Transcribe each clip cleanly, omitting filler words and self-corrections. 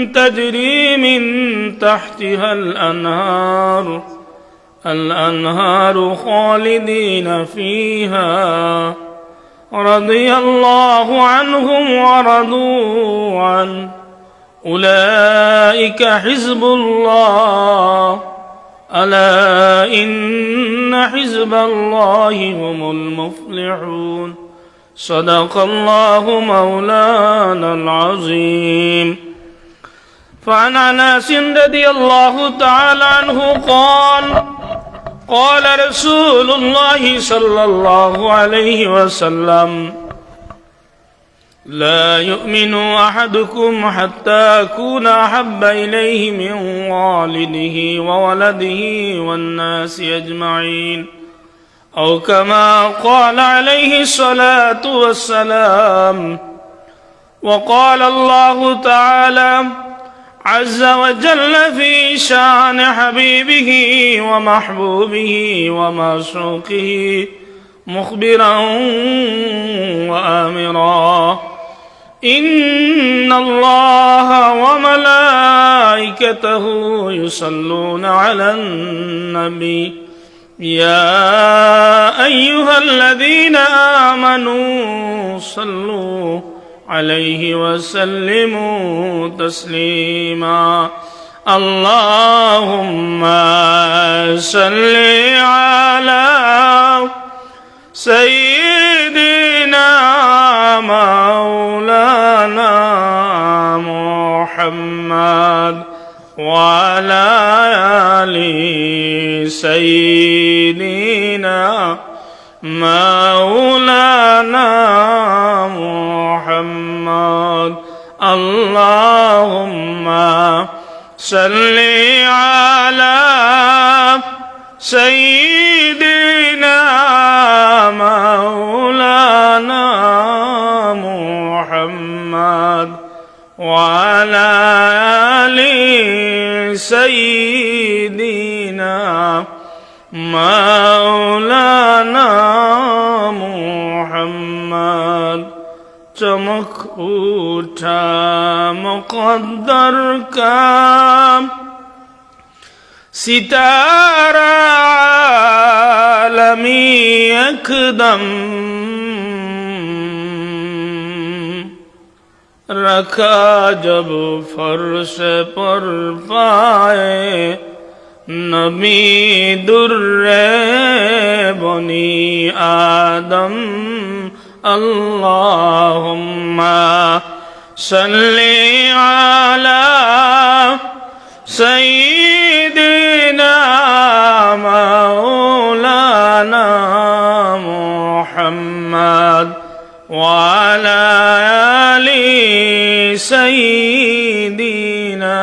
تجري من تحتها الأنهار خالدين فيها رضي الله عنهم ورضوا عنه أولئك حزب الله ألا إن حزب الله هم المفلحون صدق الله مولانا العظيم. فعن أنس رضي الله تعالى عنه قال قال رسول الله صلى الله عليه وسلم لا يؤمن أحدكم حتى أكون أحب إليه من والده وولده والناس أجمعين أو كما قال عليه الصلاة والسلام. وقال الله تعالى عز وجل في شان حبيبه ومحبوبه ومعشوقه مخبرا وآمرا إن الله وملائكته يصلون على النبي يا أيها الذين آمنوا صلوا عليه وسلموا تسليما. اللهم صل على سيدنا مولانا محمد وعلى آل سيدنا مولانا محمد. اللهم صل على سيدنا مولانا محمد وعلى آل سيدنا مولانا محمد. चमक उठा मुक़द्दर का सितारा आलमी एकदम रखा जब फर्श पर पाए नबी दुर्रे बनी आदम. अल्लाहुम्मा सल्ली अला सय्यिदिना मौलाना मुहम्मद वअला आलि सय्यिदिना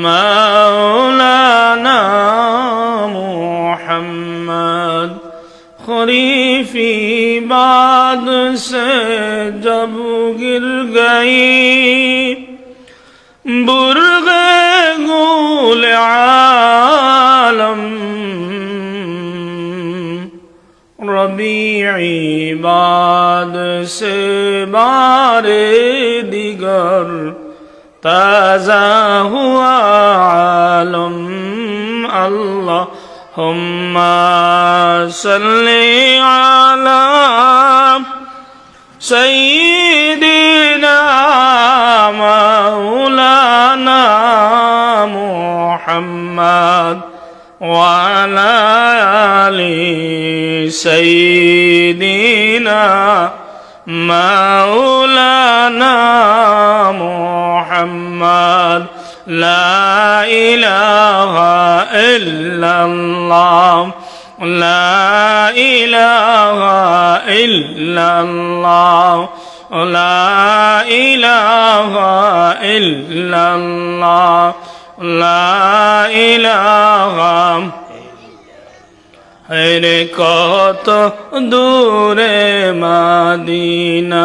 मौलाना मुहम्मद. खरीफी बाद से जब गिर गई बुर्गे गुल आलम रबीई बाद से बारे दिगर ताज़ा हुआ आलम. अल्लाहुम्मा सल्ली अला सय्यिदिना मौलाना मुहम्मद वअला आलि सय्यिदिना मौलाना मुहम्मद. ला इलाहा इल्लल्लाह ला इलाहा इल्लल्लाह ला इलाहा इल्लल्लाह ला इलाहा. रे কত দূরে মদিনা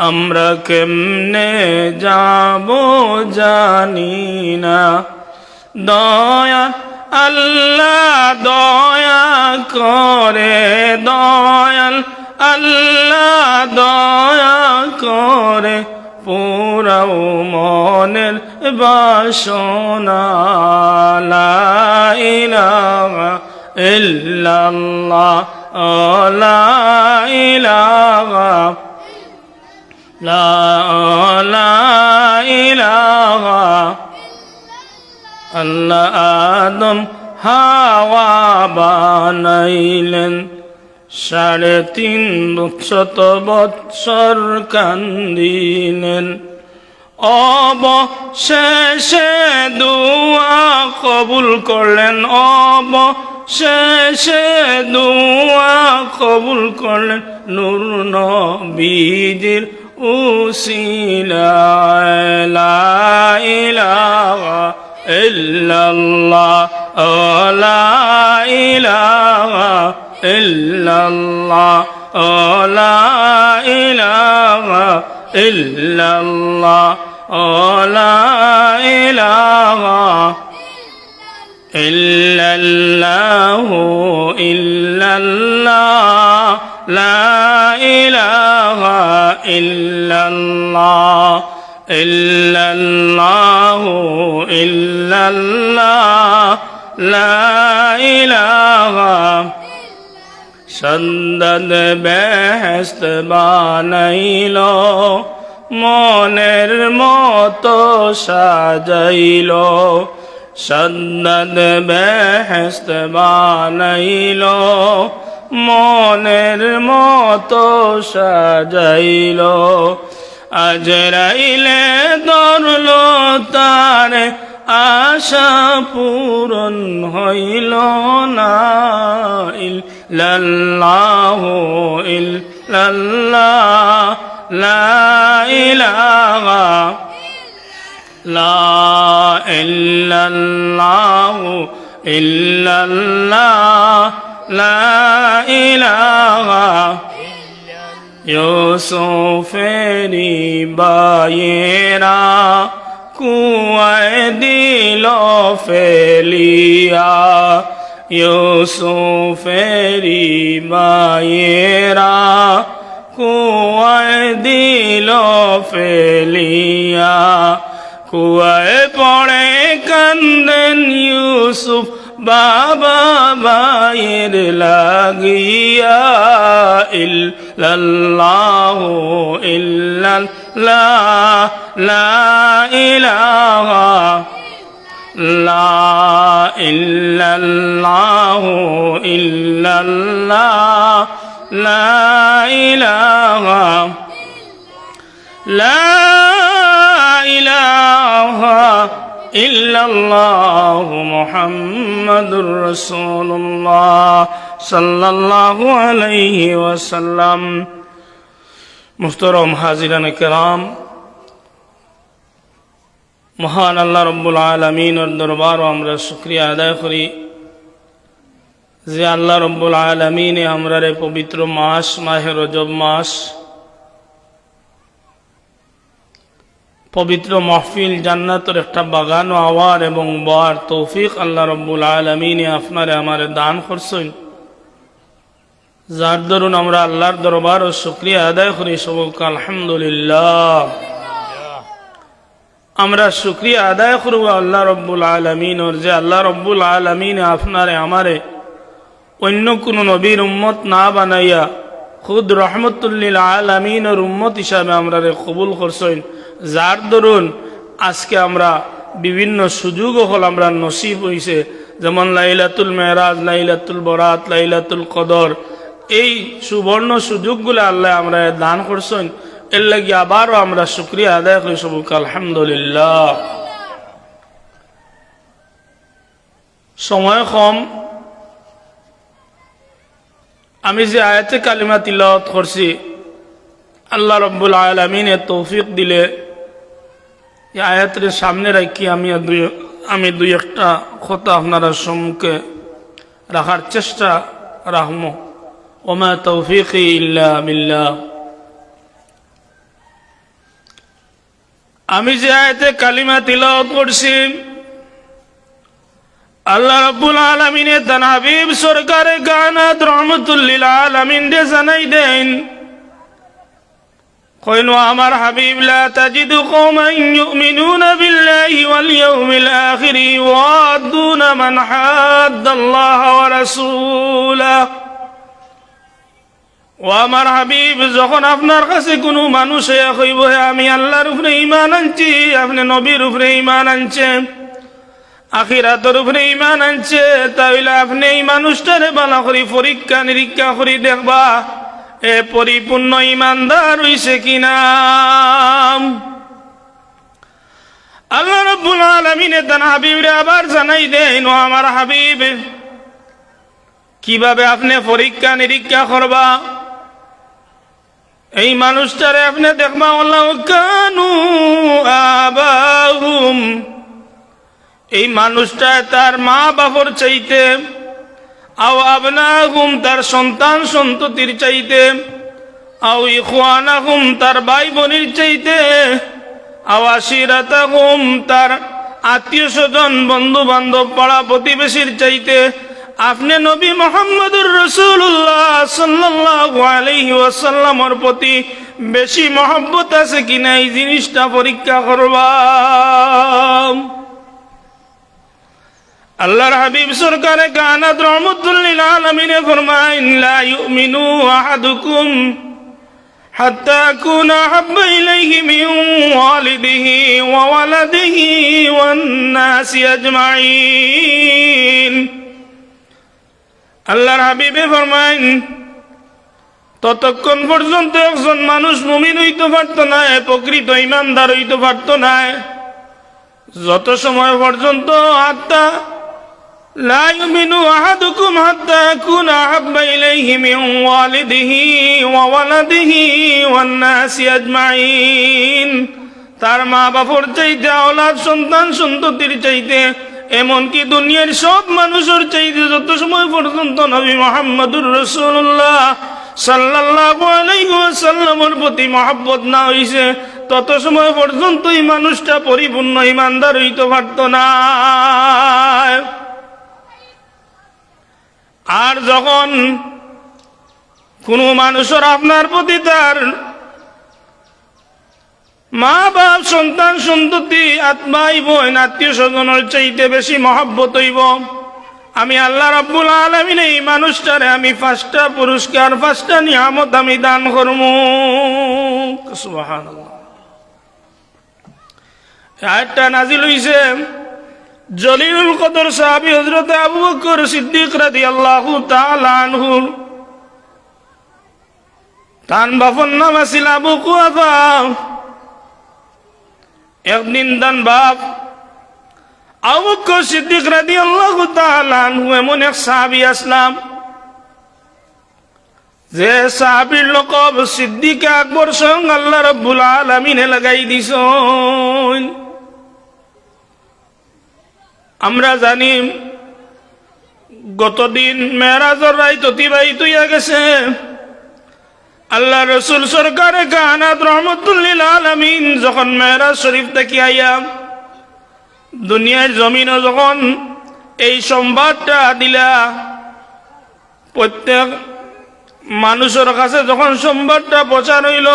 আমরা কেমনে যাব জানি না. দয়া আল্লাহ দয়া করে দয়াল আল্লাহ দয়া করে পুরাও মনের বাসনা লা ইলাহা ইল্লাল্লাহ লা ইলাহা লা ইলাহা আল্লাহ আদম হাওয়া বানাইলেন 350 বৎসর কান্দিলেন অবশেষে দুআ কবুল করলেন অবশেষে দুআ কবুল করলেন নূর নবীজির উসিলায় লা ইলাহা ইল্লাল্লাহ লা ইলাহা ইল্লাল্লাহ লা ইলাহা ইল্লাল্লাহ লা ইলাহা ইল্লাল্লাহ ইল্লাল্লাহ লা ইলাহা ইল্লাল্লাহ ইল্লাল্লাহ ইল্লাল্লাহ লা ইলাহা সন্দদ বেহেশত বানাইল মনের মতো সাজাইল সন্দদ বেহেশত বানাইল মনের মতো সাজাইল আজরাইলে ধরল তারে আশা পূরণ হইল না ইল্লাল্লাহ ইল্লাল্লাহ লা ইলাহা লা ইল্লাল্লাহ ইল্লাল্লাহ লা ইলাহা ইউসুফেরি বায়েরা কুয়ায় দিল ফেলিয়া ইউসুফেরি বায়েরা কুয়ায় দিল ফেলিয়া কুয়ায় পড়ে কান্দেন ইউসুফ বাবা ভাইয়ের লাগিয়া ইল্লাল্লাহ ইল্লাল্লাহ লা ইলাহা লা ইল্লাল্লাহ ইল্লাল্লাহ লা ইলাহা লা ইলাহা ইল্লাল্লাহু মুহাম্মাদুর রাসূলুল্লাহ সাল্লাল্লাহু আলাইহি ওয়াসাল্লাম। মুহতারাম হাজিরানে কেরাম, মহান আল্লাহ রব্বুল আলামিনের দরবারে আমরা শুকরিয়া আদায় করি যে আল্লাহ রব্বুল আলামিনে আমরারে পবিত্র মাস মাহে রজব মাস পবিত্র মাহফিল জান্নাতের একটা বাগান ও আওয়ার এবং বর তৌফিক আল্লাহ রব্বুল আলামিনে আপনারে আমারে দান করছেন, যার দরুন আমরা আল্লাহর দরবার ও শুকরিয়া আদায় করি সবক আলহামদুলিল্লাহ। আমরা শুকরিয়া আদায় করব আল্লাহ রব্বুল আলামিনের যে আল্লাহ রব্বুল আলামিনে আপনারে আমারে অন্য কোনো নবীর উম্মত না বানাইয়া খুদ রহমতুল্লিল আলামিনের উম্মত হিসাবে আমরারে কবুল করছেন, যার দরুন আজকে আমরা বিভিন্ন সুযোগ হল আমরা নসিব হইছে, যেমন লাইলাতুল মেরাজ, লাইলাতুল বরাত, লাইলাতুল কদর, এই সুবর্ণ সুযোগগুলো আল্লাহ আমরা দান করছেন। এর লাগি আবারও আমরা শুকরিয়া আদায় করি সবক আলহামদুলিল্লাহ। সময় কম, আমি যে আয়াতে কালিমা তিলাওয়াত করছি আল্লাহ রব্বুল আলামিন তৌফিক দিলে এই আয়াতের সামনে রাখি আমি দুই একটা কথা আপনারা সম্মুখে রাখার চেষ্টা রাখব। ওমা তৌফিকি ইল্লা বিল্লাহ। আমি যে আয়াতে কালিমা তিলাওয়াত করছি আল্লাহ রাব্বুল আলামিন তার হাবিব সরকারে কায়নাত রহমাতুল লিল আলামিন দে জানাই দেন কইন আমার হাবিব লা তাজিদু কওমান ইউমিনুনা বিল্লাহি ওয়াল ইয়াউমিল আখির ইউআদ্দুনা মান হাদ্দাল্লাহ ওয়া রাসূলাহু। ও আমার হাবিব, যখন আপনার কাছে কোনো মানুষ কইব আমি আল্লাহর উপরে ঈমান আনছি, আপনি নবীর উপরে ঈমান আনছেন, আখিরাতের উপরে ঈমান আনছে, তাহলে আপনি এই মানুষটারে ভালো করে পরীক্ষা নিরীক্ষা করে দেখবা এ পরিপূর্ণ ঈমানদার হইছে কিনা। আল্লাহ রাব্বুল আলামিন তার হাবিবরে আবার জানাই দেন, ও আমার হাবিব, কিভাবে আপনি পরীক্ষা নিরীক্ষা করবা এই মানুষটারে আপনি দেখবা। আল্লাহ কানু আবাহুম, এই মানুষটা তার মা বাবার চাইতে, আও আবনাহুম তার সন্তান সন্ততির চাইতে, আও ইখওয়ানাহুম তার ভাই বোনের চাইতে, আও আশিরাতাহুম তার আত্মীয় স্বজন বন্ধু বান্ধব পাড়া প্রতিবেশীর চাইতে আপনি নবী মুহাম্মদুর রাসূলুল্লাহ সাল্লাল্লাহু আলাইহি ওয়াসাল্লামের প্রতি বেশি মহব্বত আছে কিনা এই জিনিসটা পরীক্ষা করবা। আল্লাহর হাবিব সরকারে কানাত রহমাতুল লিল আলামিন ফরমায়েন, লা ইউমিনু আহাদুকুম হাত্তা আকুনা আহাব্বা ইলাইহি মিন ওয়ালিদিহি ওয়া ওয়ালাদিহি ওয়ান নাসি আজমাইন। আল্লাহর হাবিবে ফরমায়েন, ততক্ষণ পর্যন্ত একজন মানুষ মুমিন হইতে পারত না, প্রকৃত ঈমানদার হইতে পারত না, যত সময় পর্যন্ত হাত্তা লা ইউমিনু আহাদুকুম হাত্তা আকুনা আহাব্বা ইলাইহি মিন ওয়ালিদিহি ওয়া ওয়ালাদিহি ওয়ান নাসি আজমাইন, তার মা বাবার চাইতে, আওলাদ সন্তান সন্ততির চাইতে, এমনকি দুনিয়ার সব মানুষের চাইতে যত সময় পর্যন্ত নবী মুহাম্মদুর রাসূলুল্লাহ সাল্লাল্লাহু আলাইহি ওয়াসাল্লামের প্রতি মহব্বত না হইছে, তত সময় পর্যন্ত এই মানুষটা পরিপূর্ণ ঈমানদার হইতে পারত না। আর যখন কোন মানুষের আপনার প্রতি তার মা বাপ সন্তান সন্ততি আত্মাই বোন আত্মীয় স্বজনের চাইতে বেশি মহব্বত হইব, আমি আল্লাহ রাব্বুল আলামিন এই মানুষটারে আমি 5টা পুরস্কার 5টা নিয়ামত আমি দান করবো। সুবহানাল্লাহ। আয়াতটা নাজিল হইছে জলিলুল কদর সাহাবী হযরত আবু বকর সিদ্দিক রাদিয়াল্লাহু তাআলা আনহু, তার বাপের নাম আছিল আবু কুহাফা। একদিন তার বাপ আবু বকর সিদ্দিক রাদিয়াল্লাহু তাআলা আনহু এমন এক সাহাবী আসলাম, যে সাহাবীর লকব সিদ্দিক আকবর স্বয়ং আল্লাহ রাব্বুল আলামিনে লাগাই দিছেন। আমরা জানি গতদিন মেরাজের রাত অতিবাহিত হইয়া গেছে। আল্লাহ রসুল সরকারে কানাত রহমাতুল লিল আলামিন যখন মেরাজ শরীফ থেকে আইয়া দুনিয়ার জমিনে যখন এই সংবাদটা দিলা, প্রত্যেক মানুষের কাছে যখন সংবাদটা প্রচার হইল,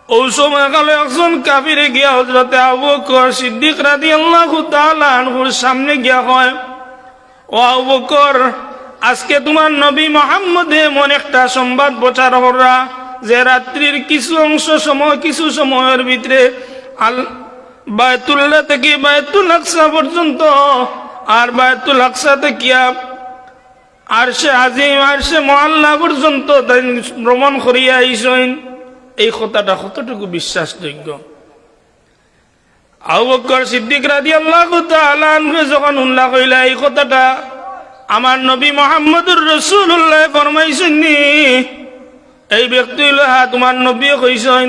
ওই সময়কালে একজন কাফিরে গিয়া হযরত আবু বকর সিদ্দিক রাদিয়াল্লাহু তাআলা আনহুর সামনে গিয়া কয়, ও আবু বকর, আজকে তোমার নবী মুহাম্মদ এমন একটা সংবাদ প্রচার করা যে রাত্রির কিছু অংশ সময় কিছু সময়ের ভিতরে বায়তুল্লাহ থেকে বায়তুল আকসা পর্যন্ত আর বায়তুল আকসা থেকে আরশে আজিম আরশে মুআল্লা পর্যন্ত ভ্রমণ করিয়া আইছেন। এই কথাটা কতটুকু বিশ্বাসযোগ্য? আবু বকর সিদ্দিক রাদিয়াল্লাহু তাআলা আনহু যখন উল্লাহ কইলা এই কথাটা আমার নবী মুহাম্মদুর রাসূলুল্লাহ ফরমাইছেন, এই ব্যক্তি হইল হ্যাঁ তোমার নবী কইছেন।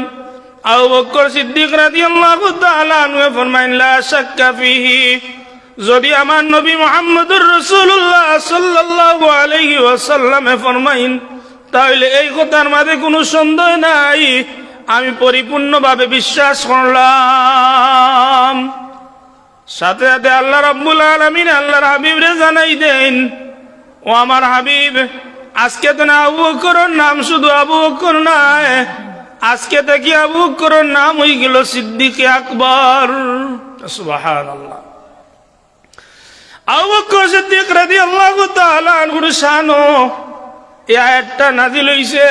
আবু বকর সিদ্দিক রাদিয়াল্লাহু তাআলা আনহু ফরমাইলেন, লা শাক্কা ফিহি, যদি আমার নবী মুহাম্মদুর রাসূলুল্লাহ সাল্লাল্লাহু আলাইহি ওয়াসাল্লাম ফরমাইন, তাহলে এই কথার মাঝে কোনো সন্দেহ নাই, আমি পরিপূর্ণভাবে বিশ্বাস করলাম। সাথে সাথে আল্লাহ রাব্বুল আলামিন আল্লাহর হাবিবরে জানাই দেন, ও আমার হাবিব, আজকে তো না আবু বকরের নাম শুধু আবু বকর নয়, আজকে থেকে আবু বকরের নাম হয়ে গেল সিদ্দিকে আকবর। সুবহানাল্লাহ। আবু বকর সিদ্দিক রাদিয়াল্লাহু তাআলা আনহুর শানো এই আয়াতটা নাযিল হইছে।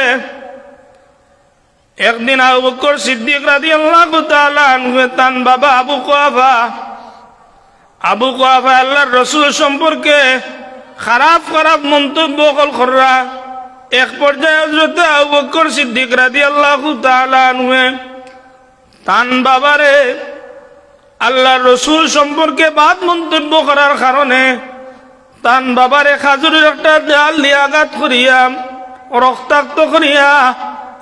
একদিন আবু বকর সিদ্দিক রাদিয়াল্লাহু তাআলা আনহু তান বাবা আবু কুহাফা আল্লাহর রাসূল সম্পর্কে খারাপ খারাপ মন্তব্য করা। এক পর্যায়ে হযরত আবু বকর সিদ্দিক রাদিয়াল্লাহু তাআলা আনহু তান বাবারে আল্লাহর রাসূল সম্পর্কে বাদ মন্তব্য করার কারণে তান বাবারে খাজুরের একটা ডাল দিয়ে আঘাত করিয়া রক্তাক্ত করিয়া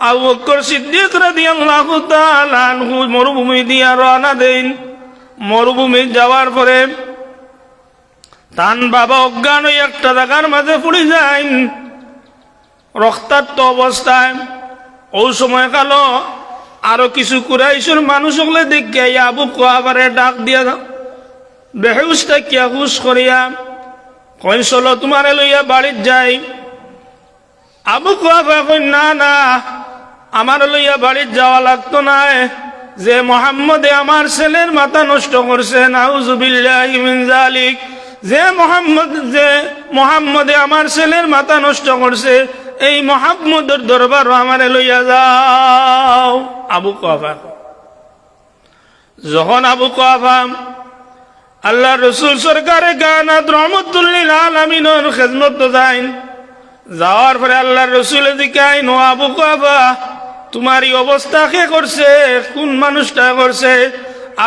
আবু বকর সিদ্দিক রাদিয়াল্লাহু তাআলা আনহু মরুভূমি দিয়া রওনা দেন। মরুভূমি যাওয়ার পরে তান বাবা অজ্ঞান হয়ে একটা জায়গার মাঝে পড়ে যায় রক্তাক্ত অবস্থায়। ওই সময় কালো আরো কিছু কুরাইশের মানুষ হলে দেখে আবু কুহাফারে ডাক দিয়া বেহুশ থাকিয়া হুশ করিয়া কই চলো তোমারে লইয়া বাড়ির যাই। আবু কুহাফা কই না না, আমার লইয়া বাড়ির যাওয়া লাগতো না, যে মুহাম্মদে আমার ছেলের মাথা নষ্ট করছে, নাউযু বিল্লাহি মিন যালিক, যে মুহাম্মদে আমার ছেলের মাথা নষ্ট করছে, এই মুহাম্মদের দরবার আমারে লইয়া যাও। আবু কুহাফা যখন আবু কুহাফা আল্লাহ রসুল সরকারে কায়নাত রহমাতুল লিল আলামিনের খেদমত যায়, যাওয়ার পরে আল্লাহ রসুল জিজ্ঞাসা নো আবু কুহাফা তোমার এই অবস্থা কে করছে, কোন মানুষটা করছে?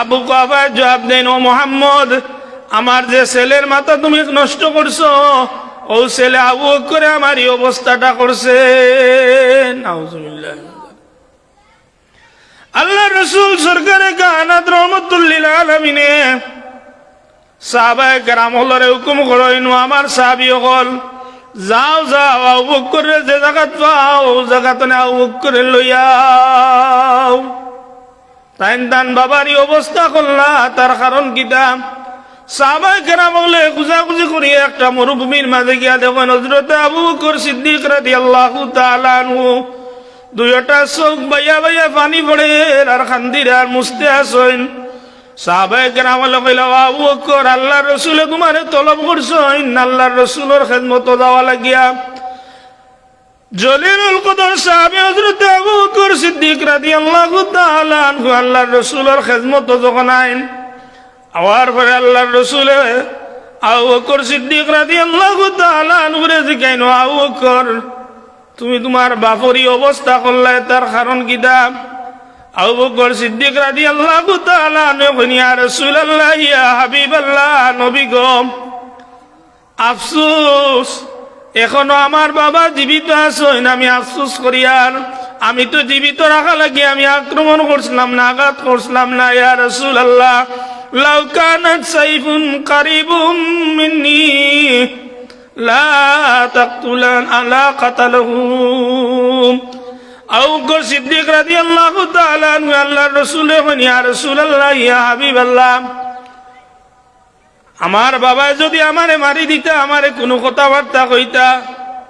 আবু কুহাফা জবাব দেন ও মুহাম্মদ, আমার যে ছেলের মাথা তুমি নষ্ট করছো ও ছেলে আবু বকর আমার এই অবস্থাটা করছে। নাউজুবিল্লাহ। আল্লাহ রসুল সরকারে কায়নাত রহমাতুল লিল আলামিনে সাহাবায়ে কেরাম হলরে হুকুম করেন আমার সাহাবী হল যাও যাও আবু বকরের যে জায়গাত পাও ও জায়গাতে আবু বকরের লইয়াও। তান বাবারই অবস্থা করলা, তার কারণ কিটা? সাহাবায়ে কেরাম বলে খুঁজাখুঁজি করিয়া একটা মরুভূমির মাঝে গিয়া দেখেন হযরত আবু বকর সিদ্দিক রাদিয়াল্লাহু তাআলা আনহু দুইটা চোখ বাইয়া বাইয়া পানি পড়ে আর খান্দির আর মুছতে আসেন। সাহাবায়ে কেরাম কইল আবু বকর আল্লাহর রাসূলে তোমারে তলব করছেন আল্লাহর রাসূলের খেদমত যাওয়া লাগিয়া। জলিলুল কদর সাহাবী হযরত আবু বকর সিদ্দিক রাদিয়াল্লাহু তাআলা আনহু আল্লাহর রাসূলের খেদমত যখন আইন আওয়ার পরে আল্লাহর রাসূলে আবু বকর সিদ্দিক রাদিয়াল্লাহু তাআলা আনহু রে জিজ্ঞাসা আবু বকর তুমি তোমার বাপরি অবস্থা করলে তার কারণ কিটা? আবু বকর সিদ্দিক রাদিয়াল্লাহু তাআলা আনহু ইয়া রাসূলুল্লাহ ইয়া হাবিবাল্লাহ নবী গো আফসোস এখনো আমার বাবা জীবিত আছেন, আমি আফসোস করি আর আমি তো জীবিত রাখা লাগি আমি আক্রমণ করছিলাম না, আঘাত করছিলাম না। ইয়া রাসূলুল্লাহ লাউ কানাত সাইফুন কারিবুম মিন্নি লা তাকতুলান আলা কাতালহু। আবু বকর সিদ্দিক রাদিয়াল্লাহু তাআলা আনহু আল্লাহর রাসূলে কইলেন ইয়া রাসূলুল্লাহ ইয়া হাবিবাল্লাহ আমার বাবা যদি আমারে মারি দিতা আমারে কোনো কথাবার্তা কইতা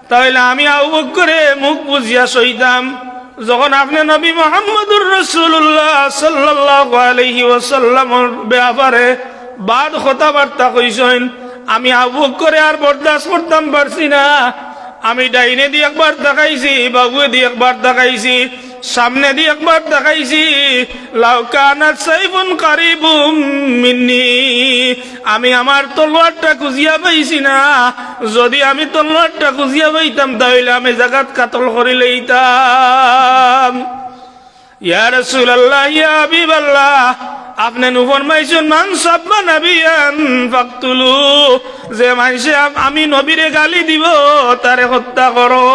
তাহলে আমি আবু বকরে মুখ বুঝিয়া সইতাম। যখন আপনি নবী মুহাম্মদুর রাসূলুল্লাহ সাল্লাল্লাহু আলাইহি ওয়াসাল্লামের ব্যাপারে বাদ কথাবার্তা কইছেন আমি আবু বকরে আর বরদাস্ত করতাম পারছি না। আমি ডাইনে দিয়ে একবার দেখাইছি, বাবুয়ে দিয়ে একবার দেখাইছি, সামনে দিয়ে একবার দেখাইছি। লাউ কানাত সাইফুন কারিবুম মিন্নি আমি আমার তলোয়ারটা খুঁজিয়া পাইছি না, যদি আমি তলোয়ারটা খুঁজিয়া পাইতাম তাহলে আমি জাগাত কাতল করে লইতাম। ইয়া রাসূলুল্লাহ ইয়া হাবিবাল্লাহ আপনি নু ফরমাইছেন মান সাব্বা নাবিয়ান ফাকতুলু যে মানুষে আমি নবীরে গালি দিব তারে হত্যা করো।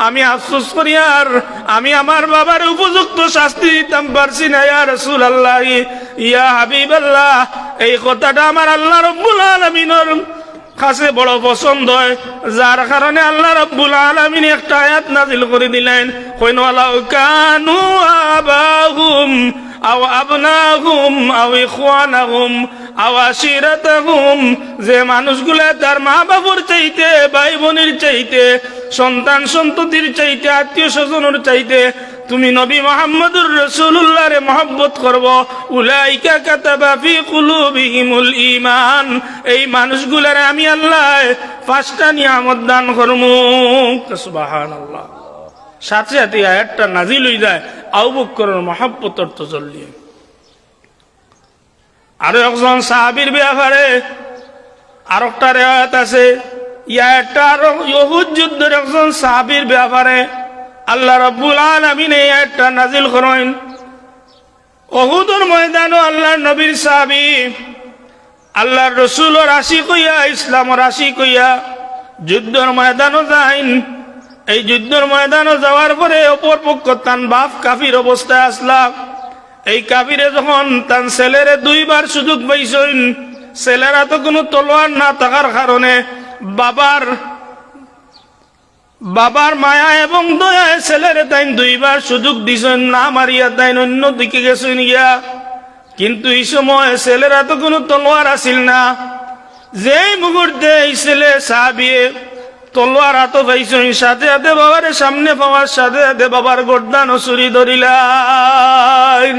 আমি আফসোস করি আর আমি আমার বাবার উপযুক্ত শাস্তি দিতাম পারছি না। ইয়া রাসূলুল্লাহ ইয়া হাবিবাল্লাহ এই কথাটা আমার আল্লাহ রাব্বুল আলামিনের কাছে বড় পছন্দ হয়, যার কারণে আল্লাহ রাব্বুল আলামিন একটা আয়াত নাযিল করে দিলেন কইন ওয়ালাউ কানু আবাহুম আও আবনাহুম আও ইখওয়ানাহুম আও আশিরাতাহুম যে মানুষগুলা তার মা বাবার চাইতে ভাই বোনের চাইতে সন্তান সন্ততির চাইতে আত্মীয় স্বজনের চাইতে তুমি নবী মুহাম্মদুর রাসূলুল্লাহরে মহব্বত করব। উলাইকা কাতাবা ফি কুলুবিহিমুল ঈমান, এই মানুষগুলারে আমি আল্লাহ 5টা নিয়ামত দান করমু। সুবহানাল্লাহ। সাথে সাথে আয়াতটা নাজিল হয়ে যায় আবু বকরের মহব্বতের তজল্লি। আরো একজন সাহাবীর ব্যাপারে আরেকটা রিওয়ায়াত আছে, ইয়াটা আরো উহুদ যুদ্ধের একজন সাহাবীর ব্যাপারে আল্লাহ রাব্বুল আলামিন এই আয়াতটা নাজিল করেন। উহুদের ময়দানে আল্লাহর নবীর সাহাবী আল্লাহর রাসূলের আশিক হইয়া, ইসলামের আশিক হইয়া যুদ্ধের ময়দানে যাইন। এই যুদ্ধের ময়দানে যাওয়ার পরে অপর পক্ষ তান বাপ কাফির অবস্থায় আসলাম। এই কাফিরে যখন তান ছেলেরে 2বার সুযোগ পাইছেন, ছেলেরা তো কোনো তলোয়ার না থাকার কারণে বাবার মায়া এবং দয়ায় ছেলেরে তাইন 2বার সুযোগ দিছেন, না মারিয়া তাইন অন্য দিকে গেছেন গিয়া। কিন্তু এই সময় ছেলেরা তো কোনো তলোয়ার আসিল না। যেই মুহূর্তে এই ছেলে সাহাবিয়ে তলোয়ার হাত পাইছেন, সাথে সাথে বাবার সামনে পাওয়ার সাথে সাথে বাবার গর্দান ছুরি ধরিলেন।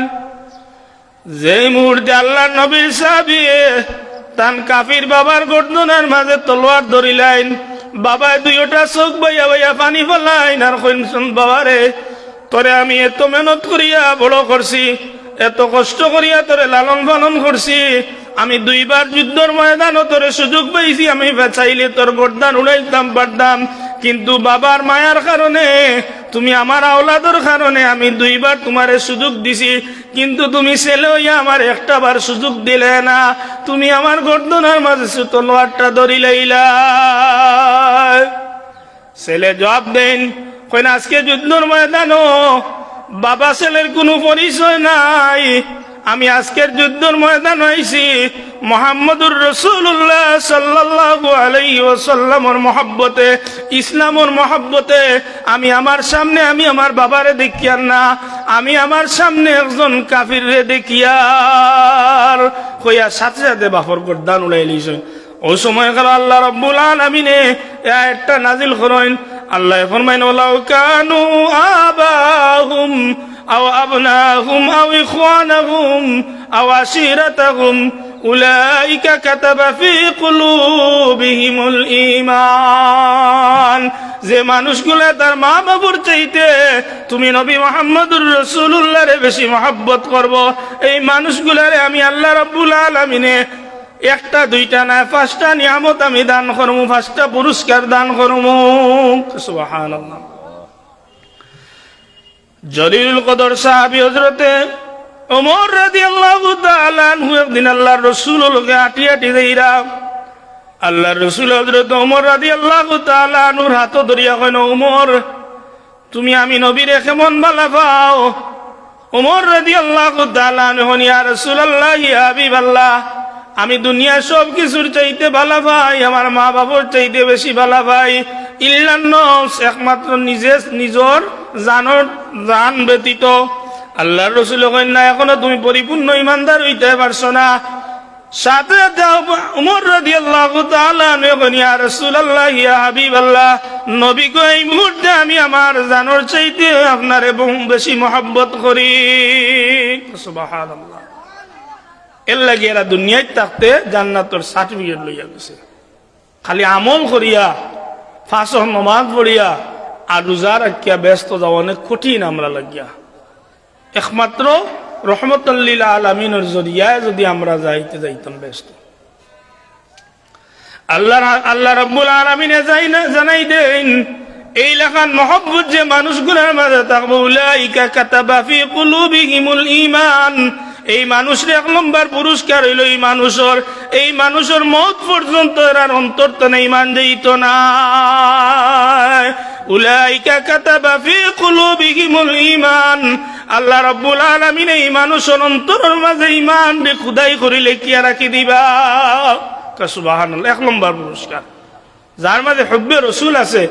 যেই মুহূর্তে আল্লাহর নবীর সাহাবিয়ে তান কাফির বাবার গর্দনের মাঝে তলোয়ার ধরিলেন, বাবায় 2টা চোখ বাইয়া বাইয়া পানি ফেলাইন আর কইছেন, বাবারে তোরে আমি এত মেহনত করিয়া বড় করছি, এত কষ্ট করিয়া তোরে লালন পালন করছি, আমি 2বার যুদ্ধের ময়দানও তোরে সুযোগ পাইছি, আমি চাইলে তোর গর্দান উড়াইতাম পারতাম, কিন্তু বাবার মায়ার কারণে, তুমি আমার আওলাদর কারণে আমি 2বার তোমারে সুযোগ দিছি, কিন্তু তুমি ছেলে হইয়া আমার 1বার সুযোগ দিলে না। তুমি আমার গর্দনের মাঝে তলোয়ারটা ধরিলাইলা। ছেলে জবাব দেন, কইন আজকে যুদ্ধের ময়দানও বাবা ছেলের কোনো পরিচয় নাই, আমি আজকের যুদ্ধের ময়দান হইছি মুহাম্মদুর রাসূলুল্লাহ সাল্লাল্লাহু আলাইহি ওয়াসাল্লামের মহব্বতে, ইসলামের মহব্বতে। আমি আমার সামনে আমি আমার বাবারে দেখিয়ার না, আমি আমার সামনে একজন কাফিররে দেখিয়ার কইয়া সাথে সাথে বাপর গর্দান উড়াই লিছেন। ওই সময় কাল আল্লাহ রাব্বুল আলামিনে এই আয়াতটা নাজিল করেন। আল্লাহ ফরমায়েন, ওয়ালাউ কানু আবাহুম আও আবনাহুম আও ইখওয়ানাহুম আও আশিরাতাহুম উলাইকা কাতাবা ফি কুলুবিহিমুল ঈমান। যে মানুষগুলো তার মা বাবার চাইতে তুমি নবী মুহাম্মদুর রাসূলুল্লাহরে বেশি মহব্বত করব, এই মানুষগুলারে আমি আল্লাহ রাব্বুল আলামিনে 1টা 2টা না 5টা নিয়ামত আমি দান করবো, 5টা পুরস্কার দান করবো। সুবহানাল্লাহ। জলিলুল কদর সাহাবী হযরতে ওমর রাদিয়াল্লাহু তাআলা আনহু একদিন আল্লাহর রাসূলের লগে আটি আটি যাইরা, আল্লাহর রাসূল হযরত ওমর রাদিয়াল্লাহু তাআলা আনহুর হাত ধরিয়া কইন, ওমর তুমি আমি নবীরে কেমন ভালো পাও? ওমর রাদিয়াল্লাহু তাআলা আনহু, ইয়া রাসূলুল্লাহ ইয়া হাবিবাল্লাহ, আমি দুনিয়ার সব কিছুর চাইতে ভালো পাই, আমার মা বাবার চাইতে বেশি ভালো পাই, ইল্লান নফস, একমাত্র নিজের জান ব্যতীত। আল্লাহর রাসূল কইন, না এখনো তুমি পরিপূর্ণ ইমানদার হইতে পারছো না। সাথে সাথে ওমর রাদিয়াল্লাহু তাআলা আনহু কইন, ইয়া রাসূলুল্লাহ ইয়া হাবিবাল্লাহ, নবী কই এই মুহূর্তে আমি আমার জানের চাইতে আপনারে বেশি মহব্বত করি। সুবহানাল্লাহ। এর লাগে এরা দুনিয়ায় থাকতে জান্নাতের সার্টিফিকেট লইয়া গেছে, খালি আমল করিয়া 5 ওয়াক্ত নামাজ পড়িয়া আর রোজা রাখিয়া ব্যস্ত যাওয়া অনেক কঠিন আমরা লাগিয়া। একমাত্র রহমতুল লিল আলামিনের জরিয়ায় যদি আমরা যাইতাম ব্যস্ত। আল্লাহ রাব্বুল আলামিন জানাই দেন, এই লেখার মহব্বত যে মানুষগুলোর মাঝে থাকবে, উলাইকা কাতাবা ফি কুলুবিহিমুল ঈমান, এই মানুষের 1 নম্বর পুরস্কার হইল এই মানুষের মওত পর্যন্ত এর অন্তর তো ঈমান যাইত না। উলাইকা কাতাবা ফি কুলুবিহিমুল ঈমান, আল্লাহ রাব্বুল আলামিন এই মানুষের অন্তরের মাঝে ঈমান রে খুদাই করিলে কি রাখি দিবা। সুবহানাল্লাহ। 1 নম্বর পুরস্কার যার মাঝে হুব্বে রাসূল আছে,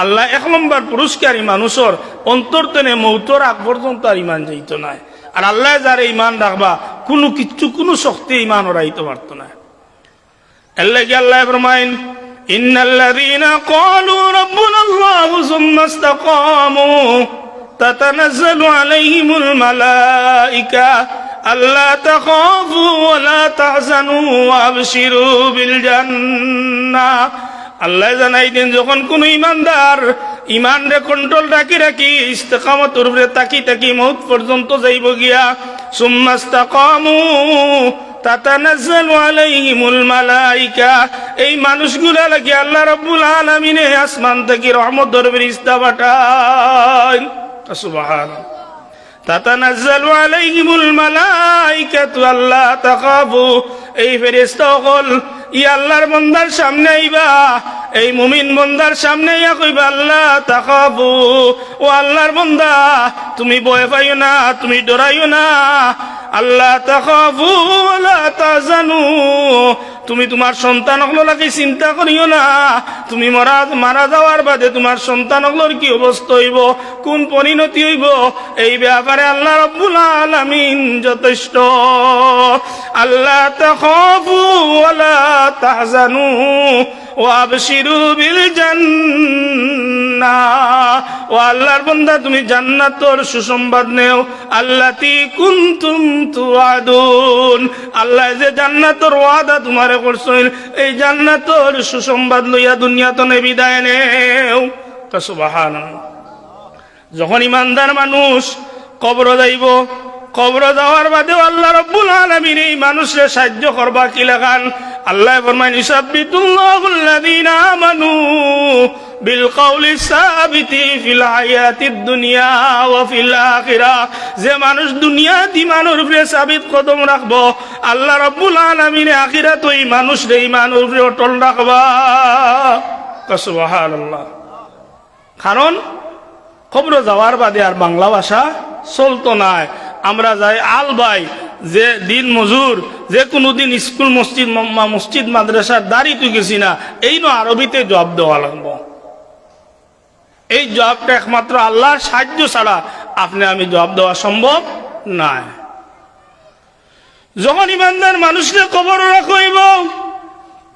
আল্লাহ 1 নম্বর পুরস্কার এই মানুষের অন্তর তেনে মওতের আগ পর্যন্ত আর ঈমান যাইত না। আর আল্লাহ যারা ঈমান রাখবা কোনো শক্তি ঈমান হারাইতে পারত না। এর লাগি আল্লাহ ফরমায়েন, ইন্নাল্লাযীনা ক্বালু রাব্বুনাল্লাহু সুম্মা ইসতাকামু تتنزل عليهم الملائكة ألا تخافوا ولا تحزنوا وأبشروا بالجنة আল্লাহ জানাই দেন যখন কোন ইমানদার ইমান রে কন্ট্রোল রাখি রাখি ইস্তেকামতের উপরে তাকি তাকি মউত পর্যন্ত যাইব গিয়া সুম্মাস্তাকামু তাতানাজ্জালু আলাইহিমুল মালাইকা এই মানুষগুলা লাগি আল্লাহ রাব্বুল আলামিন আসমান থেকে রহমতের ফেরেশতা পাঠায় সুবহানাল্লাহ তাতানাজ্জালু আলাইহিমুল মালাইকাতু আল্লা তাখাফু এই ফেরেশতা হল ই আল্লাহর বান্দার সামনে আইবা এই মুমিন বান্দার সামনে আইয়া কইবা আল্লাহ তাখাফু ও আল্লাহর বান্দা তুমি ভয় পাইও না তুমি ডরাইও না আল্লাহ তাখাফু ওয়ালা তাহজানু তুমি তোমার সন্তানগুলো লাগি চিন্তা করিও না তুমি মারা যাওয়ার বাদে তোমার সন্তানগুলোর কি অবস্থা হইব কোন পরিণতি হইব এই ব্যাপারে আল্লাহ রাব্বুল আলামিন যথেষ্ট আল্লাহ তাখাফু ওয়ালা তাহজানু ওয়াবশিরু বিল জান্নাহ ও আল্লাহর বান্দা তুমি জান্নাতের সুসংবাদ নেও আল্লাতী কুনতুম তুআদুন আল্লাহ যে জান্নাতের ওয়াদা তোমারে করছেন এই জান্নাতের সুসংবাদ লইয়া দুনিয়াতে বিদায় নেও সুবহানাল্লাহ যখন ইমানদার মানুষ কবর যাইব কবর যাওয়ার বাদেও আল্লাহ রাব্বুল আলামিন এই মানুষের সাহায্য করবা কি লাগান আল্লাহ ফরমান ইসাব্বিতুল্লাহুল্লাযীনা আমানু বিল কওলি সাবিতি ফিল হায়াতিদ দুনিয়া ওয়া ফিল আখিরাহ যে মানুষ দুনিয়াত ইমানের উপরে সাবিত কদম রাখবো আল্লাহ রাব্বুল আলামিন আখিরাত ওই মানুষ রে ইমানের উপরে অটল রাখবা সুবহানাল্লাহ কারণ কবর যাওয়ার বাদে আর বাংলা ভাষা চলতো না আমরা যাই আল ভাই যে দিন মজুর যে কোনোদিন স্কুল মসজিদ মাদ্রাসার দাঁড়ি তুই গেছি না এই নো আরবিতে জবাব দেওয়া লাগবো এই জবাবটা একমাত্র আল্লাহর সাহায্য ছাড়া আপনি আমি জবাব দেওয়া সম্ভব নয় যখন ইমানদার মানুষকে কবর রাখইব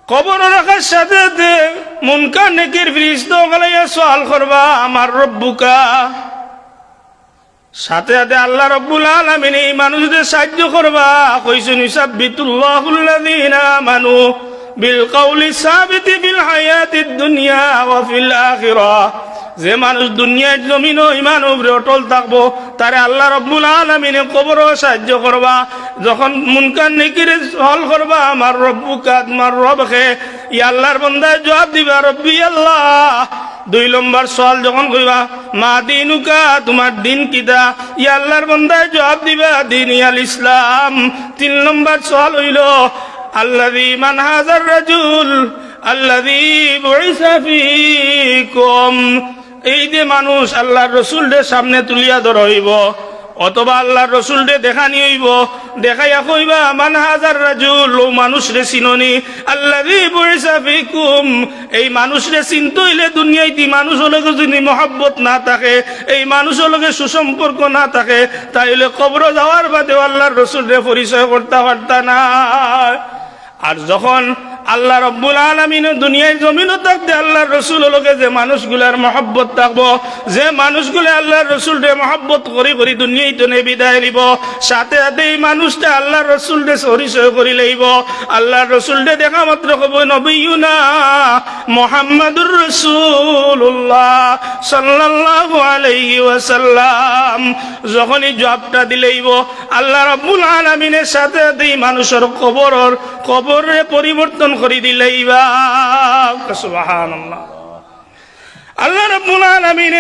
কবর রাখার সাথে সাথে মুনকার নেকির ফেরেশতা গলাইয়া সওয়াল করবা আমার রব্বুকা সাথে সাথে আল্লাহ রাব্বুল আলামিন এই মানুষদের সাহায্য করবা কইছেন ইসাব্বিতুল্লাহুল্লাযীনা আমানু বিল কওলি সাবিতি ফিল হায়াতিদ দুনিয়া ওয়া ফিল আখিরাহ যে মানুষ দুনিয়ার জমিনও ইমান উপরে অটল থাকবো তারে আল্লাহ রাব্বুল আলামিন কবরও সাহায্য করবা যখন মুনকার নেকির সওয়াল করবা আমার রব্বুকা তোমার রবকে ই আল্লাহর বান্দা জবাব দিবা রব্বি আল্লাহ দুই নম্বর সওয়াল যখন কইবা মা দিনুকা তোমার দিন কিদা ই আল্লাহর বান্দা জবাব দিবা দিন আল ইসলাম তিন নম্বর সওয়াল হইল আল্লাযী মান হাযার রাজুল আল্লাযী বুইসা ফীকুম এই যে মানুষ আল্লাহর রাসূলের সামনে তুলিয়া ধরা হইব অথবা আল্লাহর রাসূলকে দেখানি হইব দেখাইয়া কইবা মান হাযার রাজুল ও মানুষরে চিননি আল্লাযী বুইসা ফীকুম এই মানুষরে চিনতে হইলে দুনিয়াতে মানুষের লগে যদি মহব্বত না থাকে এই মানুষের লগে সুসম্পর্ক না থাকে তাইলে কবর যাওয়ার বাদে আল্লাহর রাসূলরে পরিচয় করতে পারতা না আর যখন আল্লাহ রাব্বুল আলামিন দুনিয়ার জমিনও থাকতে আল্লাহর রাসূলের লগে যে মানুষগুলার মহব্বত থাকবো যে মানুষগুলো আল্লাহর রাসূলকে মহব্বত করি করি দুনিয়াতে বিদায় নিব সাথে সাথে এই মানুষটা আল্লাহর রাসূলকে পরিচয় করি লইব আল্লাহর রাসূলকে দেখা মাত্র কব নবিয়ুনা মুহাম্মাদুর রাসূলুল্লাহ সাল্লাল্লাহু আলাইহি ওয়াসাল্লাম যখনই জবাবটা দিলেইব আল্লাহ রাব্বুল আলামিনের সাথে এই মানুষের কবরে পরিবর্তন করে দিলেইবা সুবহানাল্লাহ আল্লাহ রাব্বুল আলামিন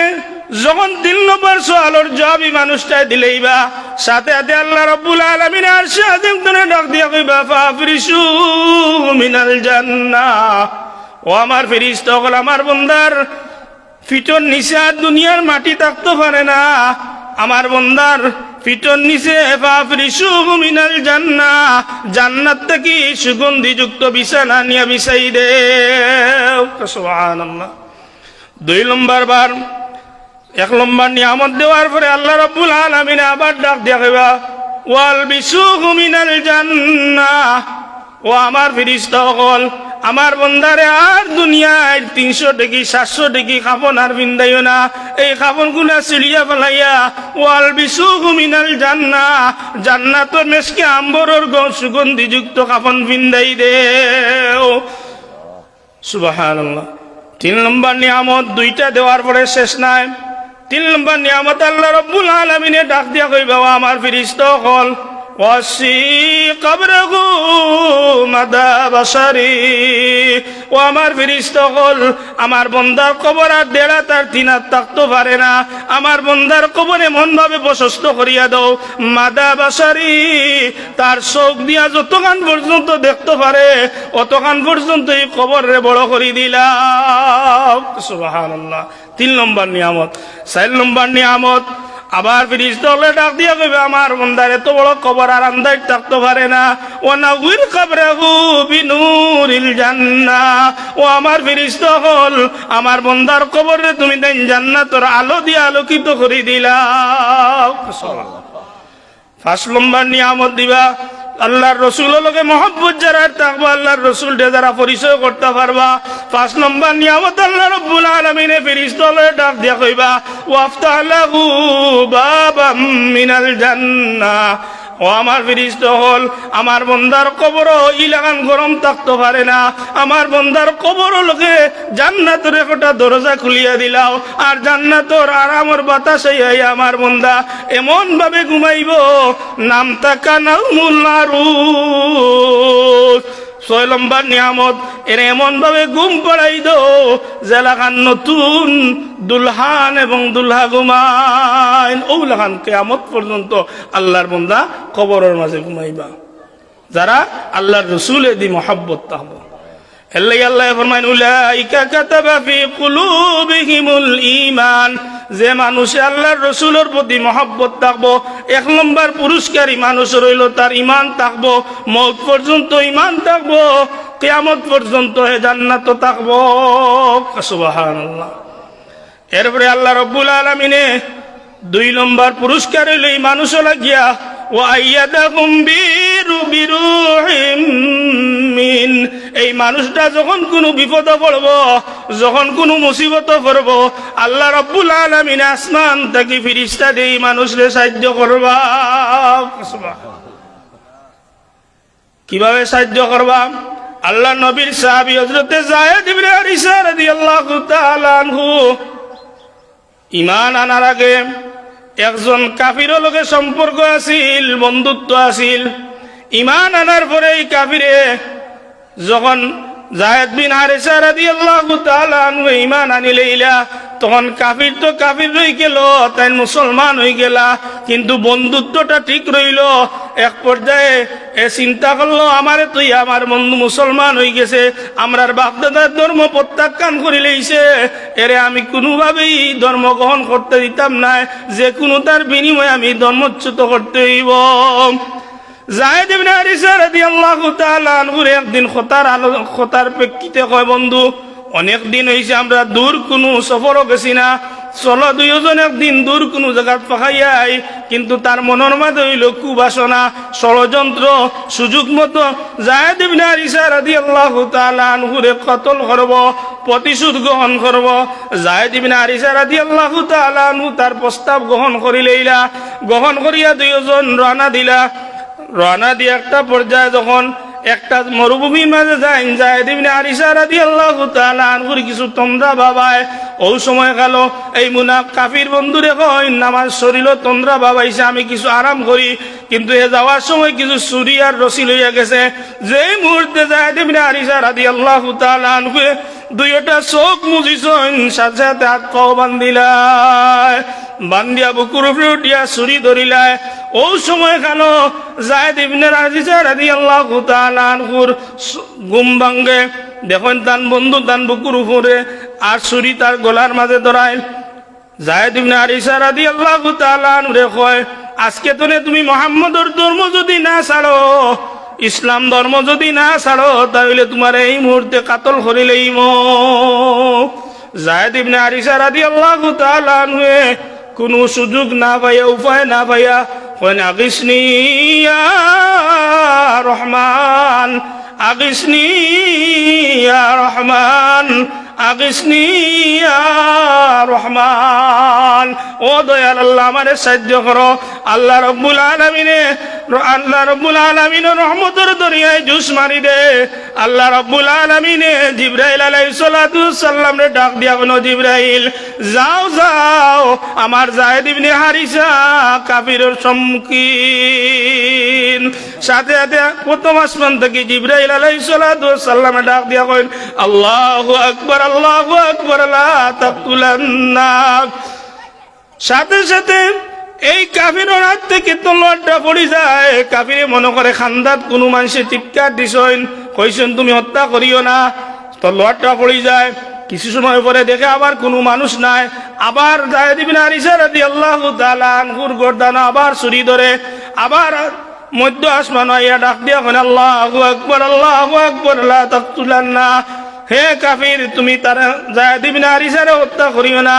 যখন 3 নম্বর সওয়ালের জবাব মানুষটা দিলেইবা সাথে সাথে আল্লাহ রাব্বুল আলামিন আরশে আযম করে ডাক দিয়া কইবা ফাফরিশু মিনাল জান্নাহ ও আমার ফেরেশতা হল আমার বান্দার ফিটর নিচে আর দুনিয়ার মাটি থাকতে পারে না আমার বান্দার ফিটর নিচে ফাফরিশু মিনাল জান্নাহ জান্নাত থেকে সুগন্ধিযুক্ত বিছানা নিয়ে বিছাই দেও সুবহানাল্লাহ 2 নম্বর বার 1 নম্বর নিয়ামত দেওয়ার পরে আল্লাহ রাব্বুল আলামিন আবার ডাক দিয়া কইবা ওয়াল বিসুহু মিনাল জান্নাহ ও আমার ফেরেশতা হল আমার বন্দারে আর দুনিয়ায় 300 টাকি 700 টাকি কাফন আর বিন্দাইও না, এই কাফন গুলা সিলিয়া ফেলাইয়া ওয়াল বিসুহু মিনাল জান্নাহ, জান্নাতের মেশকে আম্বরের সুগন্ধিযুক্ত কাফন বিন্দাই দেও। সুবহানাল্লাহ। 3 নম্বর নিয়ামত, 2টা দেওয়ার পরে শেষ নাই। 3 নম্বর নিয়ামত আল্লাহ রাব্বুল আলামিনে ডাক দিয়া কইবা, আমার ফেরেশতা হল ওয়াসি কবরহু মাদা বাসারি, ও আমার ফেরেশতা হল আমার বন্দার কবর আর দেড়া তার তিনাত থাকতে পারে না, আমার বন্দার কবর এমন ভাবে প্রশস্ত করিয়া দাও মাদা বাসারি, তার চোখ দিয়া যতখান পর্যন্ত দেখতে পারে অতখান পর্যন্ত এই কবরে বড় করে দিলাম। সুবহানাল্লাহ। 3 নম্বর নিয়ামত। 4 নম্বর নিয়ামত, আবার ফেরেশতা হলে ডাক দিয়া কইবে, আমার বন্দার এত বড় কবর আর আন্দাজ থাকতে পারে না, ওয়া নাউইর কবরহু বিনুরিল জান্নাহ, ও আমার ফেরেশতা হল আমার বন্দার কবরে তুমি দেন জান্নাতের আলো দিয়ে আলোকিত করে দিলাও। 5 নম্বর নিয়ামত দিবা, আল্লাহর রসুলের লগে মহব্বত যারা থাকবো, আল্লাহর রসুল যারা পরিচয় করতে পারবা। 5 নম্বর নিয়ামত আল্লাহ রাব্বুল আলামিনে ফেরেশতা হলে ডাক দিয়া কইবা, ওয়াফতাহ লাহু বাবাম মিনাল জান্নাহ, ও আমার ফেরেশতা হল আমার বন্দার কবর ইলাকান গরম থাকতে পারে না, আমার বন্দার কবর লোকে জান্নাতের একটা দরজা খুলিয়া দিলাও, আর জান্নাতের আরামর বাতাসে আমার বন্দা এমন ভাবে ঘুমাইব নাম তাকা নাউমুল আরুস। 6 নম্বর নিয়ামত, এর এমন ভাবে ঘুম পড়াই দো জেলাখান নতুন দুলহান এবং দুলহা ঘুমাইন, ওগুলাখান কিয়ামত পর্যন্ত আল্লাহর বন্দা কবরের মাঝে ঘুমাইবা যারা আল্লাহর রসুলের দি মহব্বত থাকবো। এল্লাই আল্লাহ ফরমাইন, উলাইকা কাতাবা ফি কুলুবিহিমুল ঈমান, যে মানুষে আল্লাহর রসুলের প্রতি মহব্বত থাকবো, 1 নম্বর পুরস্কারই মানুষ রইল তার ঈমান থাকবো, মওত পর্যন্ত ঈমান থাকবো, কিয়ামত পর্যন্ত জান্নাত থাকবো। সুবহানাল্লাহ। এরপরে আল্লাহ রাব্বুল আলামিনে 2 নম্বর পুরস্কার হইল এই মানুষ লাগিয়া ওয়াইয়াদাহুম বিরুহিম মিন, এই মানুষটা যখন কোনো বিপদে পড়ব, যখন কোনো মুসিবতে পড়ব, আল্লাহ রাব্বুল আলামিন আসমান থেকে ফেরেশতা দিয়ে মানুষকে সাহায্য করবা। কিভাবে সাহায্য করবা? আল্লাহ নবীর সাহাবী হযরতে যায়েদ ইবনে হারিসা রাদিয়াল্লাহু তাআলা আনহু ঈমান আনার আগে একজন কাফিরের লগে সম্পর্ক আছিল, বন্ধুত্ব আছিল। ঈমান আনার পরে এই কাফিরে যখন যায়েদ বিন হারিসা রাদিয়াল্লাহু তাআলা আনহু ঈমান আনিলেইলা, তখন কাফির তো কাফির রই গেল, তাই মুসলমান হয়ে গেলা, কিন্তু বন্ধুত্বটা ঠিক রইল। এক পর্যায়ে এ চিন্তা করলো, আমারে তুই আমার বন্ধু মুসলমান হয়ে গেছে, আমরার বাপদাদার ধর্ম প্রত্যাখ্যান করে লইছে, এরে আমি কোনোভাবেই ধর্ম গ্রহণ করতে দিতাম না, যে কোনো তার বিনিময়ে আমি ধর্মচ্যুত করতে হইব। যায়েদ ইবনে হারিসা রাদিয়াল্লাহু তাআলা আনহু একদিন খতার প্রেক্ষিতে কয়, বন্ধু অনেক দিন হয়েছে আমরা দূর কোনো সফরও গেছি না, চলো দুইজন একদিন দূর কোনো জায়গা পাকাইয়াই। কিন্তু তার মনের মাঝে হইল কুবাসনা, ষড়যন্ত্র, সুযোগ মতো যায়েদ ইবনে হারিসা রাদিয়াল্লাহু তাআলা আনহুরে কতল করব, প্রতিশোধ গ্রহণ করব। যায়েদ ইবনে হারিসা রাদিয়াল্লাহু তাআলা আনহু তার প্রস্তাব গ্রহণ করিলেইলা, গ্রহণ করিয়া দুইজন রওনা দিলা। রওনা দিয়ে একটা পর্যায়ে যখন একটা মরুভূমির মাঝে যায়, যায়েদ ইবনে হারিসা রাদিয়াল্লাহু তাআলা আনহুর কিছু তন্দ্রা বাবায়। ওই সময় গেল এই কাফির বন্ধুরে কই, আমার শরীরও তন্দ্রা বাবাইছে, আমি কিছু আরাম করি। কিন্তু এ যাওয়ার সময় কিছু ছুরি আর রশি লইয়া গেছে। যেই মুহূর্তে যায়েদ ইবনে হারিসা রাদিয়াল্লাহু তাআলা আনহু দুইটা চোখ মুজিছেন, সাথে সাথে হাত পাও বান্ধিলায়, বান্ধিয়া বুকুর উপরে উঠিয়া ছুরি ধরিলায়। ওই সময় কেন যায়েদ ইবনে হারিসা রাদিয়াল্লাহু তাআলা আনহুর ঘুম ভাঙ্গে, দেখেন তান বন্ধু তান বুকুর উপরে আর ছুরি তার গলার মাঝে ধরায়। যায়েদ ইবনে হারিসা রাদিয়াল্লাহু তাআলা আনহুরে কয়, আজকে তো তুমি মুহাম্মদের ধর্ম যদি না ছাড়ো, ইসলাম ধর্ম যদি না ছাড়ো, তাহলে তোমার এই মুহূর্তে কাতল করিলেই যায়েদ ইবনে হারিসা রাদিয়াল্লাহু তাআলা আনহু কোনো সুযোগ না পাইয়া, উপায় না পাইয়া কয়, আগিসনি ইয়া রহমান, আগিসনি ইয়া রহমান, আগিসনি ইয়া রহমান। ও দয়াল আল্লাহ আমারে সাহায্য করো। আল্লাহ রব্বুল আলামিনের রহমতের দরিয়ায় জুস মারি দে। আল্লাহ রব্বুল আলামিনে জিবরাইল আলাইহিস সালাতু সাল্লাম রে ডাক দিয়া বলো, জিবরাইল যাও যাও আমার যায়েদ ইবনে হারিসা কাফিরের সম্মুখীন। সাথে সাথে প্রথম আসমান থেকে জিবরাইল আলাইহিস সালাতু সাল্লাম ডাক দিয়া কইন, আল্লাহু আকবার, আল্লাহু আকবার, লা তাকতুলান্না। সাথে সাথে এই কাফিরের হাত থেকে তলোয়ারটা পড়ে যায়। কাফিরে মনে করে খান্দাত কোনো মানুষে চিৎকার দিছেন, কইছেন তুমি হত্যা করিও না, তলোয়ারটা পড়ে যায়। কিছু সময় পরে দেখে আবার কোনো মানুষ নাই। আবার যায়েদ ইবনে হারিসা রাদিয়াল্লাহু তাআলা আনহুর গর্দানে আবার ছুরি ধরে। আবার মধ্য আসমান আইয়া ডাক দিয়া কইন, আল্লাহু আকবার, আল্লাহু আকবার, লা তাকতুলান্না। হে কাফির, তুমি তারা যায়েদ ইবনে হারিসারে হত্যা করিও না।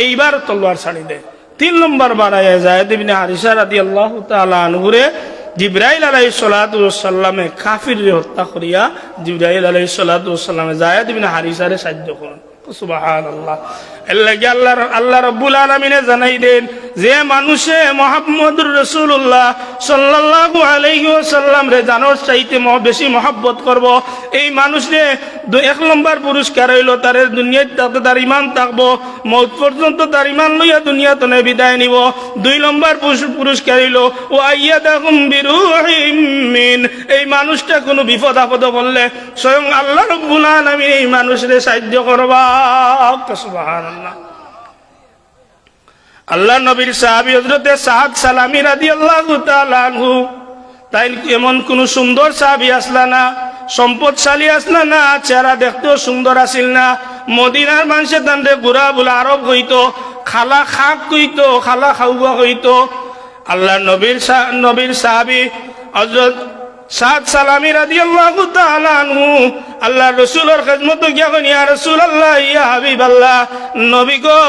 এইবার তলোয়ার ছাড়ি দেয়। 3 নম্বর বাড়ায় যায়েদ ইবনে হারিসা রাদিয়াল্লাহু তাআলা আনহুরে জিবরাইল আলাইহিস সালাতু ওয়াসসালামে কাফিররে হত্যা করিয়া জিবরাইল আলাইহিস সালাতু ওয়াসসালামে যায়েদ ইবনে হারিসারে সাহায্য করেন। সুবহানাল্লাহ। আল্লাহ রাব্বুল আলামিনে জানাই দেন যে মানুষে মুহাম্মদুর রাসূলুল্লাহ সাল্লাল্লাহু আলাইহি ওয়াসাল্লাম রে জানোর চাইতে বেশি মহব্বত করব, এই মানুষে 1 নম্বর পুরস্কার হইল তার দুনিয়ায় তার ঈমান থাকবো, মওত পর্যন্ত তার ঈমান লইয়া দুনিয়াতে বিদায় নিব। 2 নম্বর পুরস্কার হইল ও আইয়াদাহুম বিরূহিম মিন, এই মানুষটা কোনো বিপদ আপদ পড়লে স্বয়ং আল্লাহ রাব্বুল আলামিন এই মানুষরে সাহায্য করবা। সুবহানাল্লাহ। আল্লাহ নবীর সাহাবী হযরতে সাদ সালামী রাদিয়াল্লাহু তাআলা আনহু, তাই এমন কোন সুন্দর সাহাবী আসলা না, সম্পদশালী আসলা না, চেহারা দেখতেও সুন্দর আসিল না। মদিনার মানুষে তান্ডে বুড়া বুলা আরব হইতো, খালা খাক কইতো, খালা খাওয়া হইতো। আল্লাহ নবীর সাহাবী হযরত সাদ সালামী রাদিয়াল্লাহু তাআলা আনহু আল্লাহ রাসূলের খিদমতে গিয়া কইন, ইয়া রাসূলুল্লাহ, ইয়া হাবিবাল্লাহ, নবী গো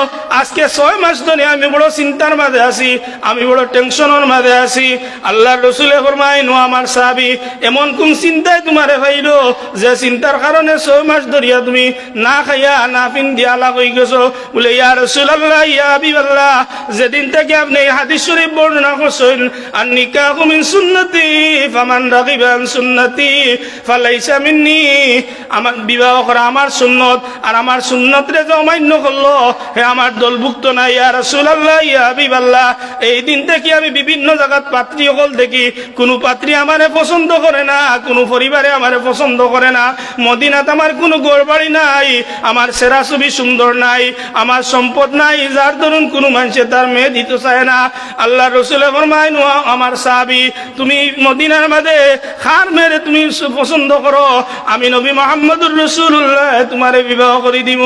আজকে 6 মাস ধরে আমি বড় চিন্তার মাঝে আছি, আমি বড় টেনশনের মাঝে আছি। আল্লাহ রাসূলে ফরমাইন, ও আমার সাহাবী, এমন কোন চিন্তায় তোমারে হইলো যে চিন্তার কারণে 6 মাস ধরিয়া তুমি না খাইয়া না পিন দিয়া লাগ হই গেছো? বলে, ইয়া রাসূলুল্লাহ, ইয়া হাবিবাল্লাহ, যেদিন থেকে আপনি এই হাদিস শরীফ বর্ণনা করছেন, আন নিকাহু মিন সুন্নতি ফামান রাগিবা আন সুন্নতি ফালাইসা মিন্নি, আমার বিবাহ করা আমার সুন্নত, আর আমার সুন্নতরে যে অমান্য করলো হে আমার দলভুক্ত নাই। ইয়া রাসূলুল্লাহ, ইয়া হাবিবাল্লাহ, এই দিন থেকে আমি বিভিন্ন জায়গাত পাত্রী সকল দেখি, কোনো পাত্রী আমারে পছন্দ করে না, কোনো পরিবারে আমারে পছন্দ করে না। মদিনাত আমার কোনো ঘরবাড়ি নাই, আমার সেরা ছবি সুন্দর নাই, আমার সম্পদ নাই, যার দরুন কোনো মানুষে তার মেয়ে দিতে চায় না। আল্লাহ রাসূলে ফরমাইন, ও আমার সাহাবী, তুমি মদিনার মধ্যে খার মেরে তুমি পছন্দ করো, আমি নবী মুহাম্মদুর রাসূলুল্লাহ তোমারে বিবাহ করে দিব।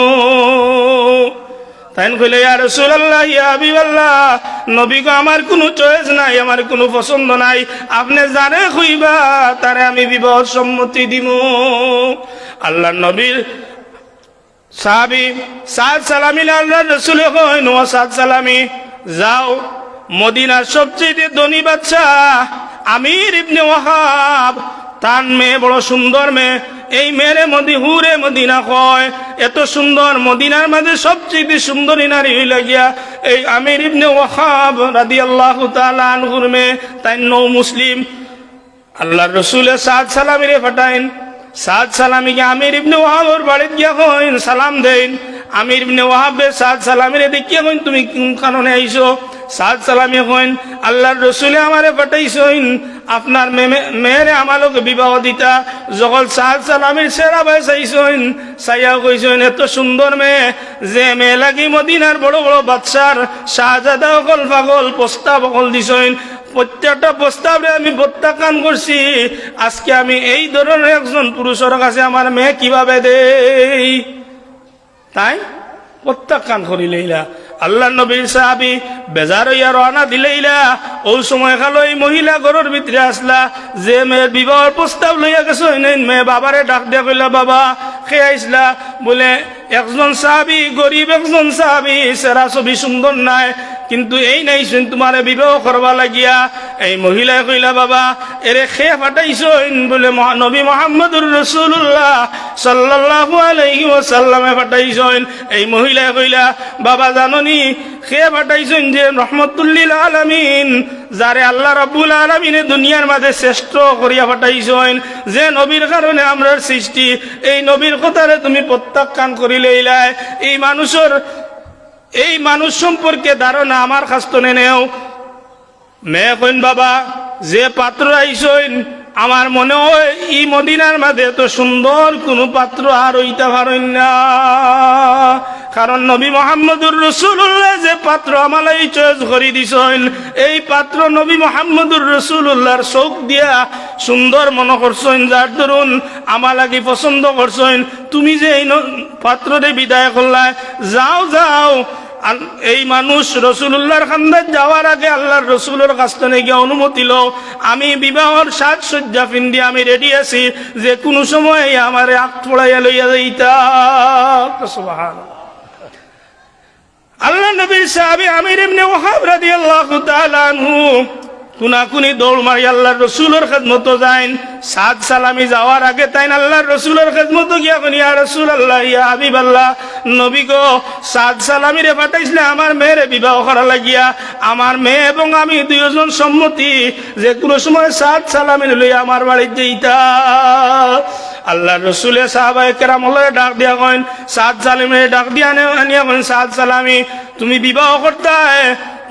তাই কইলে, ইয়া রাসূলুল্লাহ, ইয়া হাবিবাল্লাহ, নবী গো আমার কোনো চয়েস নাই, আমার কোনো পছন্দ নাই, আপনি যারে কইবা তারে আমি বিবাহ সম্মতি দিব। আল্লাহ নবীর সাহাবী সাদ সালামী আল্লাহ রাসূল কইন, ও সাদ সালামী, যাও মদিনার সবচেয়ে ধনী বাদশা আমির ইবনে ওয়াহাব, তার মেয়ে বড় সুন্দর মেয়ে, এই মেয়েরে হুরে মদিনা কয়। এত সুন্দর, মদিনার মাঝে সবচেয়ে সুন্দরী নারী হইলা গিয়া এই আমির ইবনে ওয়াহাব রাদিয়াল্লাহু তাআলা আনহুর মেয়ে, তাই নৌ মুসলিম। আল্লাহর রাসূলে সাদ সালামীরে পাঠাইন। সাদ সালামীকে আমির ইবনে ওয়াহাবের বাড়িতে গিয়া কইন, সালাম দেন। আমির ইবনে ওয়াহাবে সাদ সালামীরে দেখিয়া কইন, তুমি কোন কারণে আইছো? সাদ সালামী কইন, আল্লাহর রাসূলে আমারে পাঠাইছেন আপনার মেয়েরে আমার লোক বিবাহ দিতা। যখন সাদ সালামীর সেরা ভাই চাইছেন, চাইয়া কইছেন, এত সুন্দর মেয়ে, যে মেয়ে লাগি মদিনার বড় বড় বাদশার শাহজাদা অকল পাগল প্রস্তাব অকল দিছেন, প্রত্যেকটা প্রস্তাবে আমি প্রত্যাখ্যান করছি। আজকে আমি এই ধরনের একজন পুরুষের কাছে আমার মেয়ে কিভাবে দেই? তাই প্রত্যাখ্যান করিলেইলা। আল্লাহ নবীর সাহাবী বেজার হইয়া রওনা দিলেইলা। ওই সময় খালো এই মহিলা ঘরের ভিতরে আসলা, যে মেয়ের বিবাহের প্রস্তাব লইয়া গেছে মেয়ে বাবারে ডাক দিয়া কইলা, বাবা খেয়ে আইসলা? বলে, একজন সাহাবী, গরিব একজন সাহাবী, সেরা ছবি সুন্দর নাই, কিন্তু এই নাইছেন তোমারে বিবাহ করবা লাগিয়া। এই মহিলায় কইলা বাবা এরে খে ফাটাইছেন বলে নবী মুহাম্মদুর রাসূলুল্লাহ সাল্লাল্লাহু আলাইহি ওয়াসাল্লামে ফাটাইছেন। এই মহিলায় কইলা বাবা জাননি খে ফাটাইছেন যে রহমতুল লিল আলামিন, যারে আল্লাহ রাব্বুল আলামিনে দুনিয়ার মাঝে শ্রেষ্ঠ করিয়া ফাটাইছেন, যে নবীর কারণে আমরার সৃষ্টি, এই নবীর কথারে তুমি প্রত্যাখ্যান করিলেইলাই। এই মানুষ সম্পর্কে ধারণা আমার কাছ থেকে নেও। মেয়ে কইন বাবা যে পাত্র আইসইন আমার মনে হয় এই মদিনার মাঝে এত সুন্দর কোন পাত্র আর হইতে পারেন না, কারণ নবী মুহাম্মদুর রাসূলুল্লাহ যে পাত্র আমালাই চয়েস করে দিছেন, এই পাত্র নবী মুহাম্মদুর রাসূলুল্লাহর চোখ দিয়া সুন্দর মনে করছেন, যার দরুন আমার লাগি পছন্দ করছেন। তুমি যে এই পাত্ররে বিদায় করলাই, যাও যাও। এই মানুষ রসুল্লাহর খান্দার যাওয়ার আগে আল্লাহর রসুলের কাছ থেকে গিয়ে অনুমতি লো, আমি বিবাহর সাজসজ্জা পিন্দি আমি রেডি আছি, যে কোনো সময় আমার আখ পড়াইয়া লইয়া যাইতা। সুবহানাল্লাহ। আল্লাহ নবীর সাহাবী আমির ইবনে ওয়াহাব রাদিয়াল্লাহু তাআলা আনহু কুনাকুনি দৌড় মারি আল্লাহর রসুলের খেদমত যাইন। সাদ সালামি যাওয়ার আগে তাইন আল্লাহর রসুলের খেদমত গিয়া কোন ইয়া রাসূলুল্লাহ ইয়া হাবিবাল্লাহ, নবী গো সাদ সালামি রে পাঠাইছিলে আমার মেয়েরে বিবাহ করা লাগিয়া। আমার মেয়ে এবং আমি দুইজন সম্মতি যে কোনো সময় সাদ সালামি লইয়া আমার বাড়িতে যাইতা। আল্লাহর রসুলে সাহাবায়ে কেরামরে ডাক দিয়া কইন, সাদ সালামিরে ডাক দিয়া আনিয়া কইন, সাদ সালামি তুমি বিবাহ করতে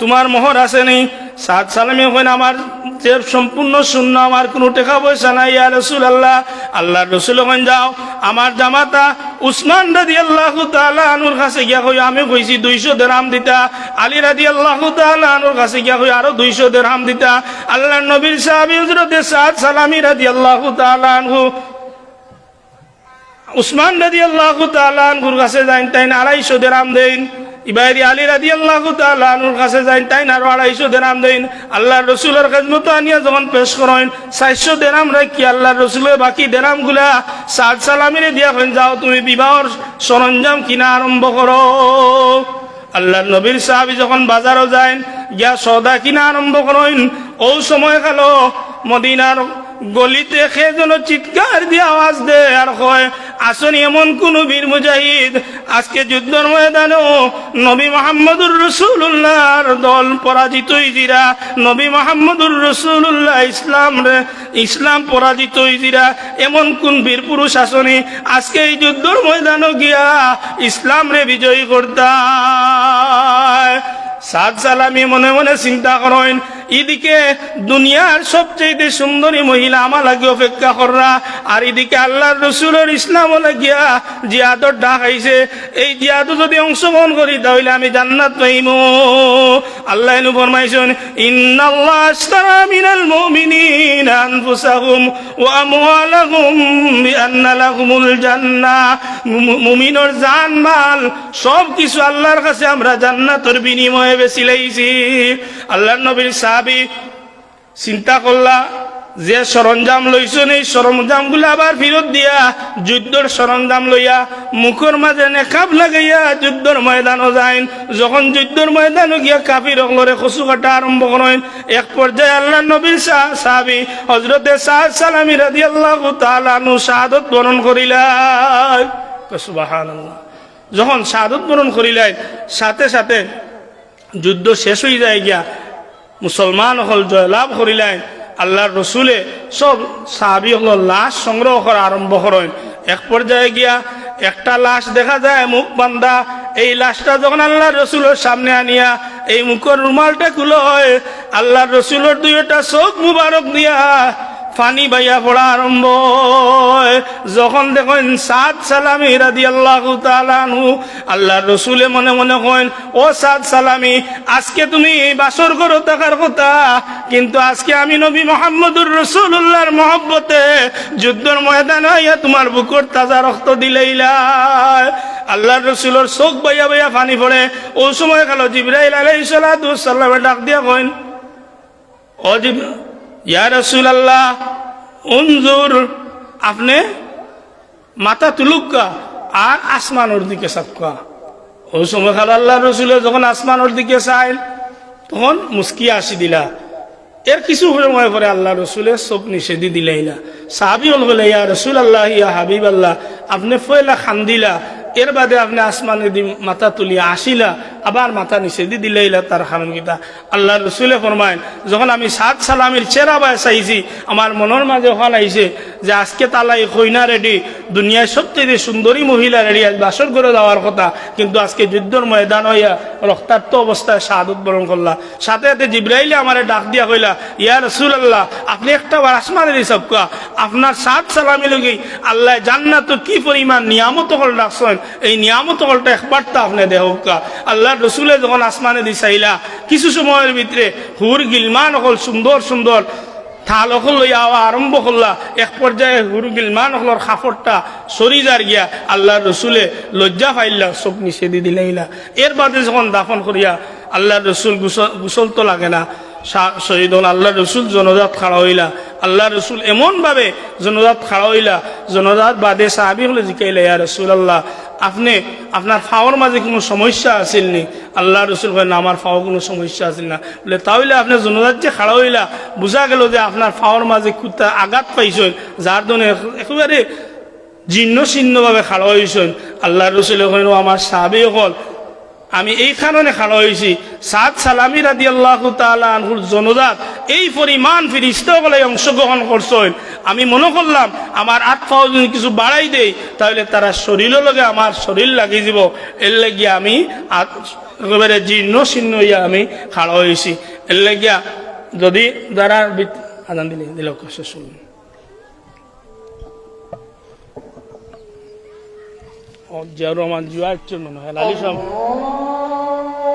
তোমার মোহর আছে নি? সাদ সালামি কইন আমার যে সম্পূর্ণ শূন্য, আমার কোনো টাকা পয়সা নাই ইয়া রাসূলুল্লাহ। আল্লাহর রাসূল কইন যাও আমার জামাতা উসমান রাদিয়াল্লাহু তাআলা আনহুর কাছে গিয়া কই আমি কইছি 200 দিরহাম দিতা। আলী রাদিয়াল্লাহু তাআলা আনহুর কাছে গিয়া কই আরো 200 দিরহাম দিতা। আল্লাহর নবীর সাহাবী হযরত সাদ সালামি রাদিয়াল্লাহু তাআলা আনহু উসমান রাদিয়াল্লাহু তাআলা আনহুর কাছে যাইন, তাই 250 দিরহাম দেন। ইবাইরি আলী রাদিয়াল্লাহু তাআলা আনহুর কাছে যাইন, তাই আরো 250 দিরহাম দেন। আল্লাহর রাসূলের খেদমত আনিয়া যখন পেশ করেন 400 দিরহাম রাখি আল্লাহর রাসূলের বাকি দিরহাম গুলা সাদ সালামিরে দিয়া কইন যাও তুমি বিবাহর সরঞ্জাম কিনা আরম্ভ করো। আল্লাহর নবীর সাহাবী যখন বাজারও যাইন গিয়া সওদা কিনা আরম্ভ করেন, ও সময় গেল মদিনার গলিতে খে যেন চিৎকার দিয়ে আওয়াজ দে আর কয় আসনি এমন কোন বীর মুজাহিদ আজকে যুদ্ধের ময়দানে নবী মুহাম্মদুর রাসূলুল্লাহর দল পরাজিত হইজিরা, নবী মুহাম্মদুর রাসূলুল্লাহ ইসলাম পরাজিত হইজিরা, এমন কোন বীর পুরুষ আসনি আজকে এই যুদ্ধের ময়দানে গিয়া ইসলাম রে বিজয়ী করতা। সাদ সালামি মনে মনে চিন্তা করেন, এদিকে দুনিয়ার সবচেয়ে সুন্দরী মহিলা আমার লাগে অপেক্ষা কররা, আর এদিকে আল্লাহর রসুলের ইসলাম লাগিয়া জিহাদর ডাক আইছে, এই জিহাদে যদি অংশগ্রহণ করি তাহলে আমি জান্নাত পাইব। আল্লাহ এনু ফরমাইছেন ইন্নাল্লাহ আশতারা মিনাল মুমিনিনা আনফুসাহুম ওয়া আমওয়ালাহুম বিআন্না লাহুমুল জান্নাহ। মুমিনের জান মাল সব কিছু আল্লাহর কাছে আমরা জান্নাতের বিনিময়ে বেশি লাইছি। আল্লাহর নবীর সাহাবী চিন্তা করলা যে সরঞ্জাম লইছেন এই সরঞ্জাম গুলা আবার ফেরত দিয়া যুদ্ধের সরঞ্জাম লইয়া মুখের মাঝে নেকাব লাগাইয়া যুদ্ধের ময়দানও যাইন। যখন যুদ্ধের ময়দানে গিয়া কাফির অগলরে কচু কাটা আরম্ভ করেন, এক পর্যায়ে আল্লাহ নবীর সাহাবী হযরতে সাদ সালামি রাদিয়াল্লাহু তাআলা আনহু শাহাদাত বরণ করিলেন। সুবহানাল্লাহ। যখন শাহাদাত বরণ করিলেন সাথে সাথে যুদ্ধ শেষ হয়ে যায় গিয়া মুসলমান হল জয়লাভ করিলেন। আল্লাহর রসুলে সব সাহাবী হল লাশ সংগ্রহ করা আরম্ভ করেন। এক পর্যায়ে গিয়া একটা লাশ দেখা যায় মুখ বান্ধা, এই লাশটা যখন আল্লাহর রসুলের সামনে আনিয়া এই মুখের রুমালটা খুলে হয় আল্লাহর রসুলের দুইটা চোখ মুবারক দিয়া পানি বাইয়া পড়া আরম্ভ। যখন দেখেন সাদ সালামি রাদিয়াল্লাহু তাআলা আনহু আল্লাহর রসুলে মনে মনে কইন, ও সাদ সালামি আজকে তুমি বাসর করো থাকার কথা, কিন্তু আজকে আমি নবী মুহাম্মদুর রাসূলুল্লাহর মহব্বতে যুদ্ধের ময়দানে আইয়া তোমার বুকুর তাজা রক্ত দিলাইলা। আল্লাহর রসুলের চোখ বাইয়া বাইয়া পানি পড়ে। ও সময় গেল জিবরাইল আলাইহিস সালাতু ওয়াস সালামে ডাক দিয়া কইন, ও ইয়া রাসূলুল্লাহ উনজুর, আপনি মাথা তুলুকা আর আসমানের দিকে চাপকা। ওই সময় খাল আল্লাহ রসুল যখন আসমানের দিকে চাইল তখন মুস্কিয়া আসি দিলা। এর কিছু সময় পরে আল্লাহ রসুলের চোখ নিষেধি দিলাইলা। সাহাবি হল বলে ইয়া রসুল আল্লাহ ইয়া হাবিব আল্লাহ, আপনি ফয়লা খান্দিলা, এর বাদে আপনি আসমানে দি মাথা তুলিয়া আসিলা, আবার মাথা নিষেধি দিলাইলা, তার কারণ কিতা? আল্লাহ রসুলে ফরমায়, যখন আমি সাত সালামির চেরা বায় চাইছি, আমার মনের মাঝে ওখান আইছে যে আজকে তালাই কইনা রেডি, দুনিয়ায় সবচেয়ে সুন্দরী মহিলা রেডি, আজ বাসর করে দেওয়ার কথা, কিন্তু আজকে যুদ্ধর ময়দান হইয়া রক্তাক্ত অবস্থায় শাহাদত বরণ করলা। সাথে সাথে জিব্রাইলে আমারে ডাক দিয়া কইলা, ইয়া রাসূলুল্লাহ, আপনি একটা বার আসমানে দিছক, আপনার সাত সালামি লগি আল্লাহ জান্নাত কি পরিমাণ নিয়ামত হল রাখছেন, এই নিয়ামত হলটা একবার তো আপনি দেহকা। আল্লাহ রসুলে যখন আসমানে দিছাইলা, কিছু সময়ের ভিতরে হুর গিলমান হল সুন্দর সুন্দর থাল অকল লইয়া আরম্ভ করলা। এক পর্যায়ে হুর গিলমান হলর খাফরটা সরি যার গিয়া আল্লাহ রসুলে লজ্জা পাইলা, চোখ নিষেধি দিলাইলা। এর বাদে যখন দাফন করিয়া আল্লাহ রসুল গুসল তো লাগে না, শহীদ হল আল্লাহ রসুল জনজাত খাড়া হইলা। আল্লাহ রসুল এমন ভাবে জনজাত খাড়া হইলা, জনজাত বাদে সাহাবি হলে জিকাইলা, ইয়া রাসূলুল্লাহ, আপনি আপনার ফাওয়ার মাঝে কোনো সমস্যা আছিল নি? আল্লাহ রসুল কয়, না, আমার ফাওয়ার কোনো সমস্যা আছিল না। বলে তাহলে আপনি জনজাত যে খাড়া হইলা, বোঝা গেল যে আপনার ফাওয়ার মাঝে কুত্তা আঘাত পাইছেন, যার জন্য একেবারে জীর্ণ শীর্ণভাবে খাড়া হয়েছেন। আল্লাহ রসুল কইল, আমার সাহাবী হল, আমি এই কারণে খাড়া হয়েছি, সাদ সালামি রাদিয়াল্লাহু তাআলা আনহুর জনজাত এই পরিমাণ ফেরেশতাগুলো অংশগ্রহণ করছেন, আমি মনে করলাম আমার আত্মাও যদি কিছু বাড়াই দেই তাহলে তারা শরীরের লগে আমার শরীর লাগিয়ে যাব, এর লাগিয়া আমি একেবারে জীর্ণ শীর্ণ হইয়া আমি খাড়া হয়েছি। এর লাগিয়া যদি যারা আজান দিল শেষ হল, জিয়াউর রহমান জিয়া মনে হয় লালি সাহেব